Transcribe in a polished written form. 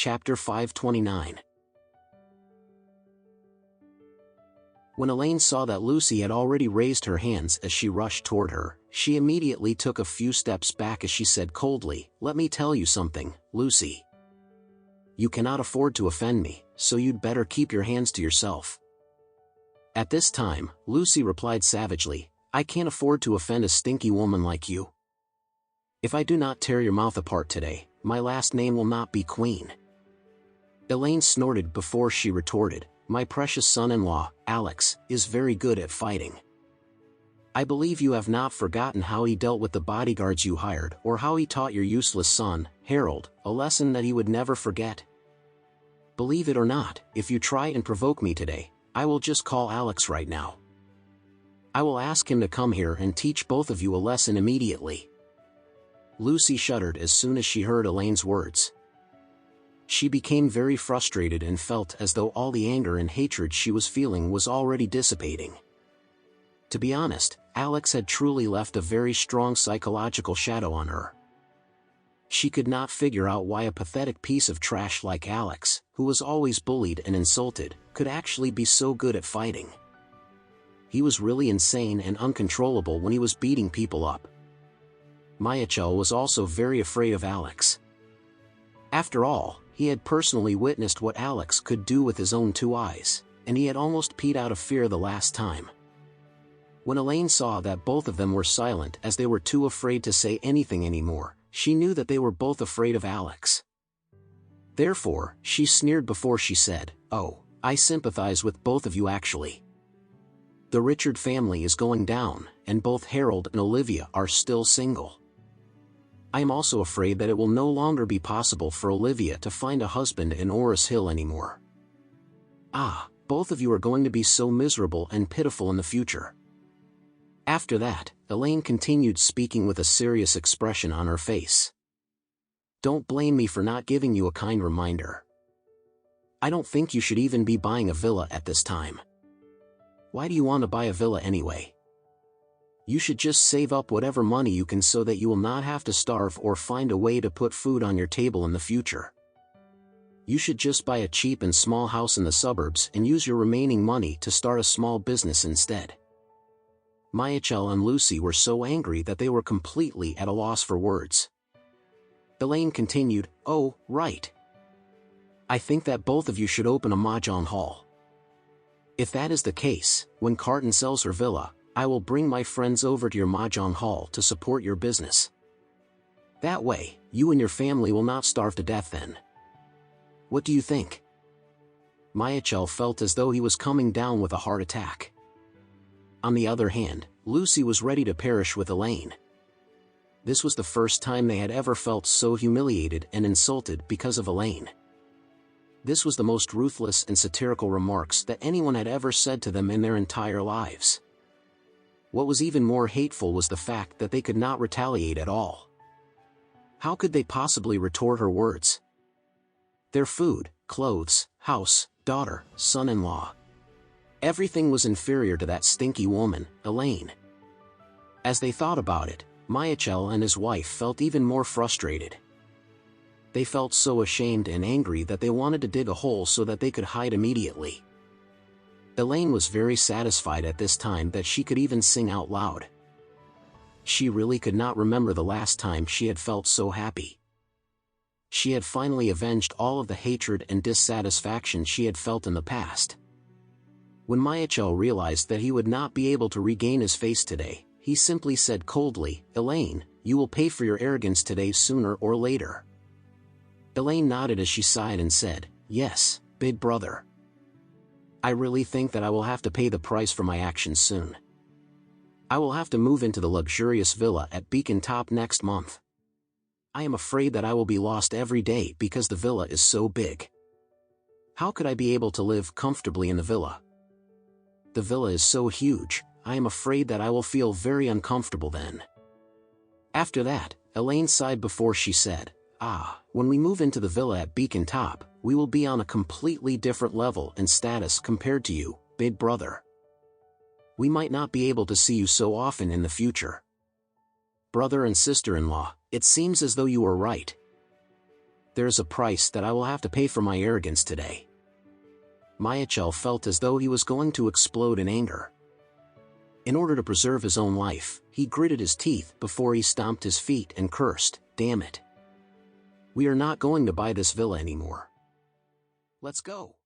Chapter 529. When Elaine saw that Lucy had already raised her hands as she rushed toward her, she immediately took a few steps back as she said coldly, "Let me tell you something, Lucy. You cannot afford to offend me, so you'd better keep your hands to yourself." At this time, Lucy replied savagely, "I can't afford to offend a stinky woman like you. If I do not tear your mouth apart today, my last name will not be Queen." Elaine snorted before she retorted, "My precious son-in-law, Alex, is very good at fighting. I believe you have not forgotten how he dealt with the bodyguards you hired or how he taught your useless son, Harold, a lesson that he would never forget. Believe it or not, if you try and provoke me today, I will just call Alex right now. I will ask him to come here and teach both of you a lesson immediately." Lucy shuddered as soon as she heard Elaine's words. She became very frustrated and felt as though all the anger and hatred she was feeling was already dissipating. To be honest, Alex had truly left a very strong psychological shadow on her. She could not figure out why a pathetic piece of trash like Alex, who was always bullied and insulted, could actually be so good at fighting. He was really insane and uncontrollable when he was beating people up. Michael was also very afraid of Alex. After all, he had personally witnessed what Alex could do with his own 2 eyes, and he had almost peed out of fear the last time. When Elaine saw that both of them were silent as they were too afraid to say anything anymore, she knew that they were both afraid of Alex. Therefore, she sneered before she said, "Oh, I sympathize with both of you actually. The Richard family is going down, and both Harold and Olivia are still single. I am also afraid that it will no longer be possible for Olivia to find a husband in Orris Hill anymore. Ah, both of you are going to be so miserable and pitiful in the future." After that, Elaine continued speaking with a serious expression on her face. "Don't blame me for not giving you a kind reminder. I don't think you should even be buying a villa at this time. Why do you want to buy a villa anyway? You should just save up whatever money you can so that you will not have to starve or find a way to put food on your table in the future. You should just buy a cheap and small house in the suburbs and use your remaining money to start a small business instead." Michael and Lucy were so angry that they were completely at a loss for words. Elaine continued, "Oh, right. I think that both of you should open a mahjong hall. If that is the case, when Carton sells her villa, I will bring my friends over to your mahjong hall to support your business. That way, you and your family will not starve to death then. What do you think?" Michael felt as though he was coming down with a heart attack. On the other hand, Lucy was ready to perish with Elaine. This was the first time they had ever felt so humiliated and insulted because of Elaine. This was the most ruthless and satirical remarks that anyone had ever said to them in their entire lives. What was even more hateful was the fact that they could not retaliate at all. How could they possibly retort her words? Their food, clothes, house, daughter, son-in-law. Everything was inferior to that stinky woman, Elaine. As they thought about it, Michael and his wife felt even more frustrated. They felt so ashamed and angry that they wanted to dig a hole so that they could hide immediately. Elaine was very satisfied at this time that she could even sing out loud. She really could not remember the last time she had felt so happy. She had finally avenged all of the hatred and dissatisfaction she had felt in the past. When Michael realized that he would not be able to regain his face today, he simply said coldly, "Elaine, you will pay for your arrogance today sooner or later." Elaine nodded as she sighed and said, "Yes, big brother. I really think that I will have to pay the price for my actions soon. I will have to move into the luxurious villa at Beacon Top next month. I am afraid that I will be lost every day because the villa is so big. How could I be able to live comfortably in the villa? The villa is so huge, I am afraid that I will feel very uncomfortable then." After that, Elaine sighed before she said, When we move into the villa at Beacon Top, we will be on a completely different level and status compared to you, big brother. We might not be able to see you so often in the future. Brother and sister-in-law, it seems as though you were right. There's a price that I will have to pay for my arrogance today. Michael felt as though he was going to explode in anger. In order to preserve his own life, he gritted his teeth before he stomped his feet and cursed, "Damn it. We are not going to buy this villa anymore. Let's go."